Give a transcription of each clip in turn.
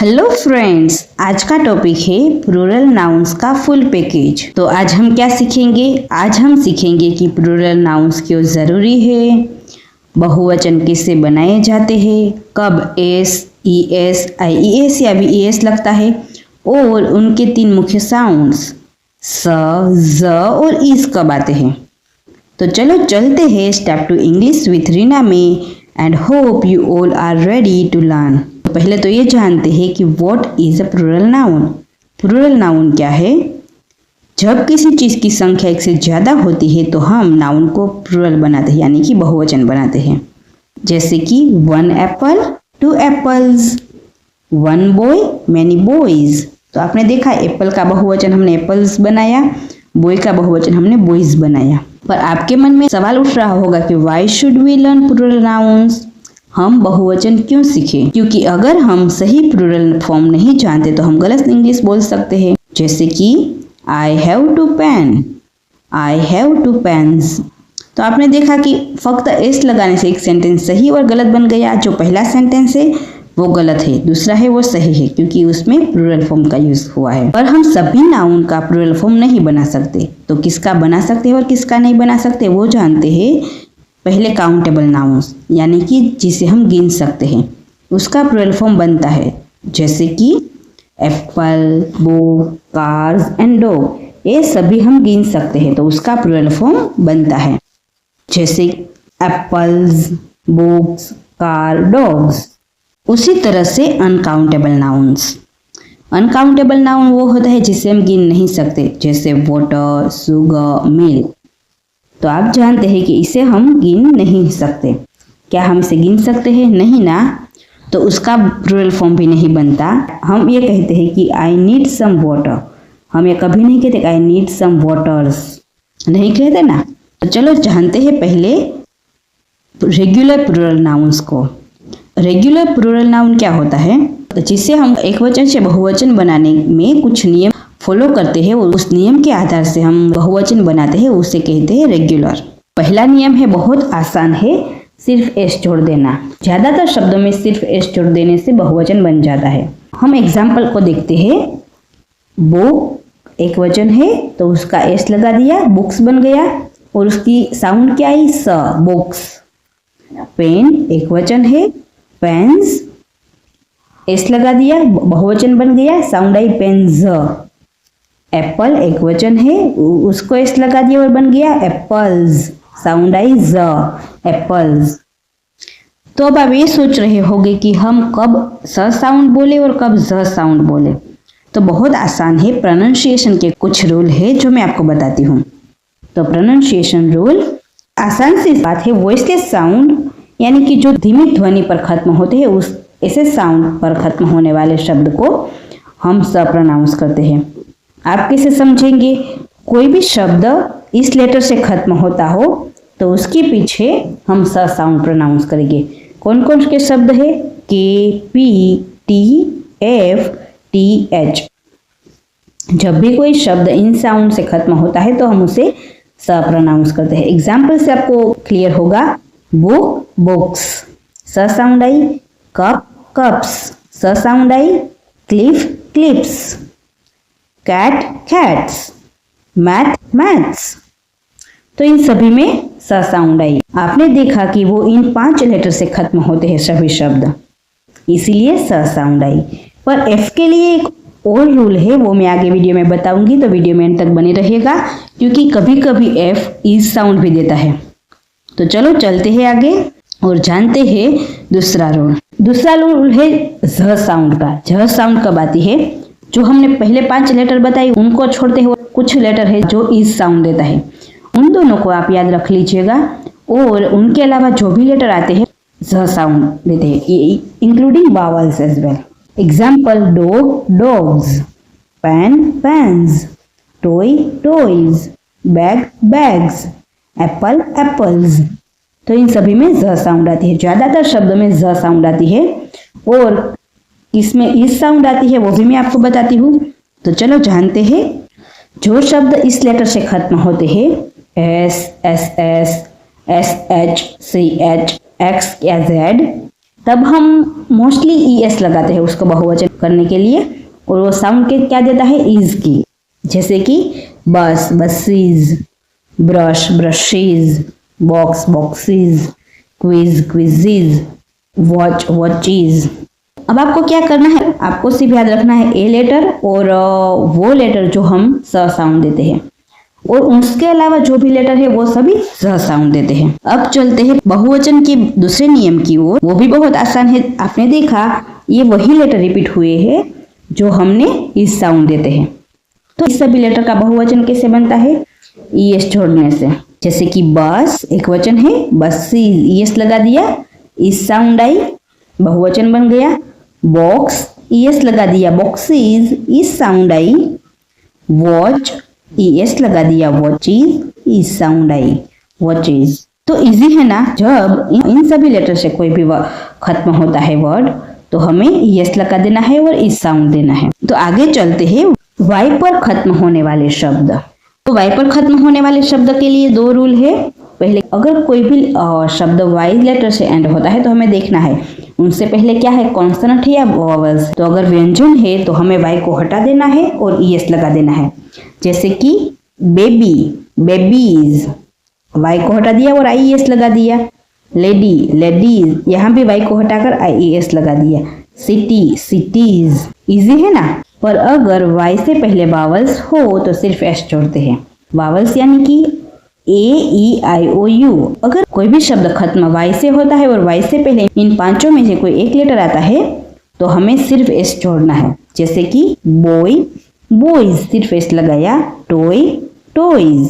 Hello friends, आज का topic है प्लूरल नाउन्स का फुल पैकेज। तो आज हम क्या सीखेंगे? आज हम सीखेंगे कि प्लूरल नाउन्स क्यों ज़रूरी है, बहुवचन कैसे बनाए जाते हैं, कब एस, ई एस, आई ई एस या भी ई एस लगता है, और उनके 3 मुख्य साउंड्स स, ज और इस कब आते हैं। तो चलो चलते हैं step two English with Reena में and hope you all are ready to learn. पहले तो ये जानते हैं कि what is a plural noun. Plural noun क्या है? जब किसी चीज़ की संख्या एक से ज़्यादा होती है तो हम नाउन को प्लूरल बनाते हैं, यानी कि बहुवचन बनाते हैं। जैसे कि 1 Apple, 2 apples, 1 boy, many boys. तो आपने देखा एप्पल का बहुवचन हमने एप्पल्स बनाया, बॉय का बहुवचन हमने बॉयज बनाया। पर आपके मन में सवाल उठ रहा होगा कि why should we learn plural nouns? हम बहुवचन क्यों सीखें? क्योंकि अगर हम सही प्लूरल फॉर्म नहीं जानते तो हम गलत इंग्लिश बोल सकते हैं। जैसे कि I have two pen, I have two pens. तो आपने देखा कि फक्त एस लगाने से एक सेंटेंस सही और गलत बन गया। जो पहला सेंटेंस है वो गलत है, दूसरा है वो सही है, क्योंकि उसमें प्लूरल फॉर्म का यूज हुआ है। पर हम सभी नाउन का प्लूरल फॉर्म नहीं बना सकते। तो किसका बना सकते हैं और किसका नहीं बना सकते वो जानते हैं। पहले काउंटेबल नाउन्स, यानी कि जिसे हम गिन सकते हैं, उसका प्लूरल फॉर्म बनता है। जैसे कि Apple, book, cars and dog, ये सभी हम गिन सकते हैं तो उसका प्लूरल फॉर्म बनता है। जैसे एप्पल्स, बुक्स, कार, डॉग्स। उसी तरह से अनकाउंटेबल नाउन्स। अनकाउंटेबल नाउन वो होता है जिसे हम गिन नहीं सकते, जैसे वाटर, शुगर, मिल्क। तो आप जानते हैं कि इसे हम गिन नहीं सकते। क्या हम इसे गिन सकते हैं? नहीं ना। तो उसका प्लूरल फॉर्म भी नहीं बनता। हम ये कहते हैं कि आई नीड सम वाटर। हम ये कभी नहीं कहते आई नीड सम वाटर्स, नहीं कहते ना। तो चलो जानते हैं पहले रेगुलर प्लूरल नाउन्स को। रेगुलर प्लूरल नाउन क्या होता है? जिससे हम एक वचन से बहुवचन बनाने में कुछ नियम फॉलो करते हैं, उस नियम के आधार से हम बहुवचन बनाते हैं, उसे कहते हैं रेगुलर। पहला नियम है, बहुत आसान है, सिर्फ एस जोड़ देना। ज्यादातर शब्दों में सिर्फ एस जोड़ देने से बहुवचन बन जाता है। हम एग्जाम्पल को देखते हैं। बुक एक वचन है तो उसका एस लगा दिया, बुक्स बन गया, और उसकी साउंड क्या आई? स, बुक्स। पेन एक वचन है, पेन्स, एस लगा दिया, बहुवचन बन गया, साउंड आई पेन्स। एप्पल एक वचन है, उसको एस लगा दिया और बन गया एप्पल्स, साउंड आई ज, एप्पल्स। तो अब आप ये सोच रहे होंगे कि हम कब स साउंड बोले और कब ज साउंड बोले। तो बहुत आसान है, प्रोनाउंसिएशन के कुछ रूल है जो मैं आपको बताती हूँ। तो प्रोनाउंसिएशन रूल आसान सी बात है। वॉइस के साउंड, यानी कि जो धीमी ध्वनि पर खत्म होते हैं, उस ऐसे साउंड पर खत्म होने वाले शब्द को हम स प्रोनाउंस करते हैं। आप कैसे समझेंगे? कोई भी शब्द इस लेटर से खत्म होता हो तो उसके पीछे हम स साउंड प्रोनाउंस करेंगे। कौन कौन के शब्द है? के, P, T, F, T, H. जब भी कोई शब्द इन साउंड से खत्म होता है तो हम उसे स प्रोनाउंस करते हैं। एग्जाम्पल से आपको क्लियर होगा। बुक, बुक्स, स साउंड आई। कप, कप्स, स साउंड आई। Cliff, clips, cat, cats, math, maths. तो इन सभी में स साउंड आई। आपने देखा कि वो इन 5 लेटर से खत्म होते हैं सभी शब्द, इसीलिए स साउंड आई। पर एफ के लिए एक और रूल है, वो मैं आगे वीडियो में बताऊंगी, तो वीडियो में अंत तक बने रहिएगा, क्योंकि कभी कभी एफ इज साउंड भी देता है। तो चलो चलते हैं आगे और जानते हैं दूसरा रूल। दूसरा रूल है झ साउंड का। झ साउंड कब आती है? जो हमने पहले 5 लेटर बताई उनको छोड़ते हुए कुछ लेटर है जो इज साउंड देता है, उन दोनों को आप याद रख लीजिएगा। और उनके अलावा जो भी लेटर आते हैं झ साउंड देते हैं, including vowels as well. Example, dog, dogs, pen, pens, toy, toys, bag, bags, apple, apples. तो इन सभी में ज साउंड आती है। ज्यादातर शब्दों में ज साउंड आती है, और इसमें इस साउंड आती है वो भी मैं आपको बताती हूँ। तो चलो जानते हैं। जो शब्द इस लेटर से खत्म होते हैं, S, S S, S H, C H, X या जेड, तब हम मोस्टली ES लगाते हैं उसको बहुवचन करने के लिए, और वो साउंड के क्या देता है, इज की। जैसे कि बस buses, brush brushes, box boxes, quiz quizzes, watch watches. अब आपको क्या करना है, आपको सिर्फ याद रखना है ए लेटर और वो लेटर जो हम स साउंड देते हैं, और उसके अलावा जो भी लेटर है वो सभी स साउंड देते हैं। अब चलते हैं बहुवचन के दूसरे नियम की ओर। वो भी बहुत आसान है। आपने देखा ये वही लेटर रिपीट हुए हैं जो हमने इस साउंड देते हैं। तो इस सभी लेटर का बहुवचन कैसे बनता है, ES छोड़ने से। जैसे कि बस एक वचन है, बसेस, ES लगा दिया, इस साउंड आई, बहुवचन बन गया। बॉक्स, ES लगा दिया, बॉक्सेस, इस साउंड आई। वॉच, ES लगा दिया, वॉचेस, इस साउंड आई, वॉचेस। तो इजी है ना। जब इन सभी लेटर से कोई भी खत्म होता है वर्ड, तो हमें ES लगा देना है और इस साउंड देना है। तो आगे चलते हैं वाई पर खत्म होने वाले शब्द। तो वाई पर खत्म होने वाले शब्द के लिए 2 रूल है। पहले, अगर कोई भी शब्द वाई लेटर से एंड होता है तो हमें देखना है उनसे पहले क्या है, कॉन्सोनेंट है या वोवेल्स। तो अगर व्यंजन है तो हमें वाई को हटा देना है और ES लगा देना है। जैसे कि बेबी, बेबीज, वाई को हटा दिया और IES लगा दिया। लेडी, लेडीज, यहाँ भी वाई को हटाकर IES लगा दिया। City, cities. इजी है ना। पर अगर वाई से पहले वावल्स हो तो सिर्फ S जोड़ते हैं। वावल्स यानी कि AEIOU। अगर कोई भी शब्द खत्म वाई से होता है और वाई से पहले इन 5 में से कोई एक लेटर आता है तो हमें सिर्फ S जोड़ना है। जैसे कि बॉय, बॉयज, सिर्फ S लगाया। Toy, toys.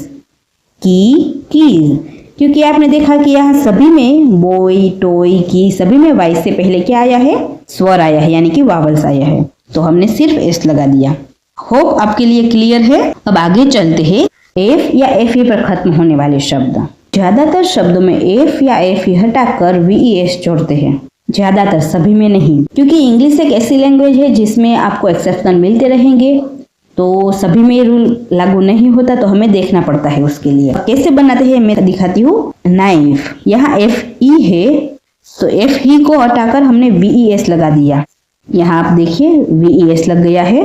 की, कीज। क्योंकि आपने देखा कि यहाँ सभी में बॉय, टॉय, की सभी में वाई से पहले क्या आया है, स्वर आया है, यानी कि वावल्स आया है। तो हमने सिर्फ S लगा दिया। होप आपके लिए क्लियर है। अब आगे चलते हैं F या FE पर खत्म होने वाले शब्द। ज्यादातर शब्दों में F या FE हटाकर VES जोड़ते हैं। ज्यादातर, सभी में नहीं, क्योंकि इंग्लिश एक ऐसी लैंग्वेज है जिसमें आपको एक्सेप्शन मिलते रहेंगे। तो सभी में रूल लागू नहीं होता, तो हमें देखना पड़ता है उसके लिए। कैसे बनाते हैं मैं दिखाती हूँ। नाइफ, यहाँ FE है तो FE को हटाकर हमने VES लगा दिया। यहाँ आप देखिए VES लग गया है।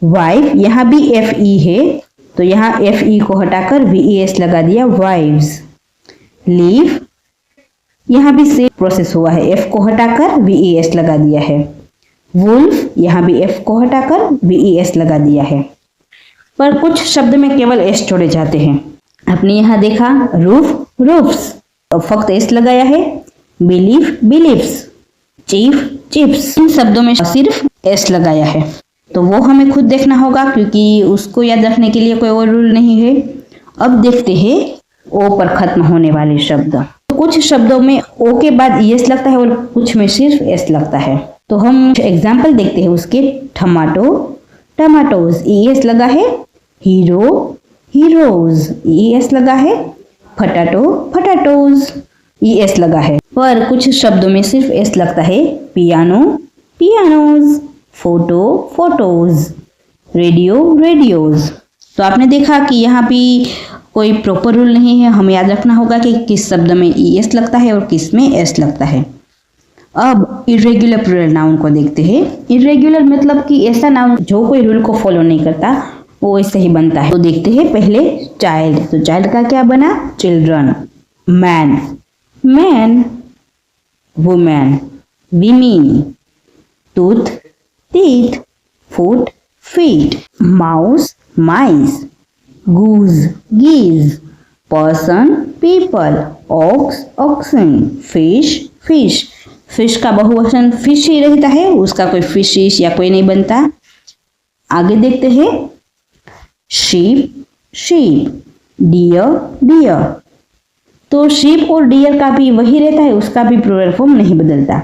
वाइफ, यहाँ भी FE है तो यहाँ FE को हटाकर VES लगा दिया, वाइव्स। लीव, यहाँ भी सेम प्रोसेस हुआ है, F को हटाकर VES लगा दिया है। वुल्फ, यहाँ भी F को हटाकर VES लगा दिया है। पर कुछ शब्द में केवल S जोड़े जाते हैं। आपने यहाँ देखा रूफ, रूफ्स, तो फक्त S लगाया है। Belief, beliefs. चीफ, चिप्स, इन शब्दों में सिर्फ S लगाया है। तो वो हमें खुद देखना होगा, क्योंकि उसको याद रखने के लिए कोई और रूल नहीं है। अब देखते हैं O पर खत्म होने वाले शब्द। तो कुछ शब्दों में O के बाद ES लगता है और कुछ में सिर्फ S लगता है। तो हम एग्जाम्पल देखते हैं उसके। टमाटो, टमाटोज, ES लगा है। हीरो, हीरोज, ES लगा है। फटाटो, फटाटोज, ES लगा है। पर कुछ शब्दों में सिर्फ S लगता है। Piano, pianos, photo, photos, radio, radios. तो आपने देखा कि यहाँ भी कोई प्रॉपर रूल नहीं है। हमें याद रखना होगा कि किस शब्द में ES लगता है और किस में S लगता है। अब इरेग्युलर प्लूरल नाउन को देखते हैं। इरेग्युलर मतलब कि ऐसा नाउन जो कोई रूल को फॉलो नहीं करता, वो ऐसे ही बनता है। तो देखते हैं पहले चाइल्ड। तो चाइल्ड का क्या बना, children. Man, man. Women, women. Tooth, teeth, foot, feet, mouse, mice, goose, geese, person, people, ox, oxen, fish, fish. Fish का बहुवचन फिश ही रहता है, उसका कोई फिशिश या कोई नहीं बनता। आगे देखते हैं शीप, शीप। Deer, deer. तो शीप और डियर का भी वही रहता है, उसका भी प्लूरल फॉर्म नहीं बदलता।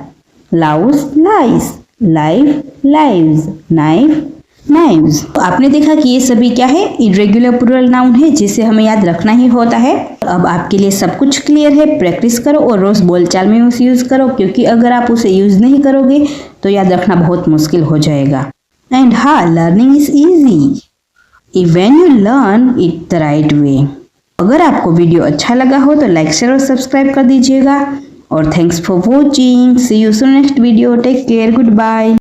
Louse, lice. Life, lives. Knife, knives. तो आपने देखा कि ये सभी क्या है, इरेग्युलर प्लूरल नाउन है जिसे हमें याद रखना ही होता है। अब आपके लिए सब कुछ क्लियर है। प्रैक्टिस करो और रोज बोलचाल में उसे यूज करो, क्योंकि अगर आप उसे यूज नहीं करोगे तो याद रखना बहुत मुश्किल हो जाएगा। एंड हाँ, learning is easy when you learn it the right way. अगर आपको वीडियो अच्छा लगा हो तो लाइक, शेयर और सब्सक्राइब कर दीजिएगा। और thanks for watching. See you soon next video. Take care. Good bye.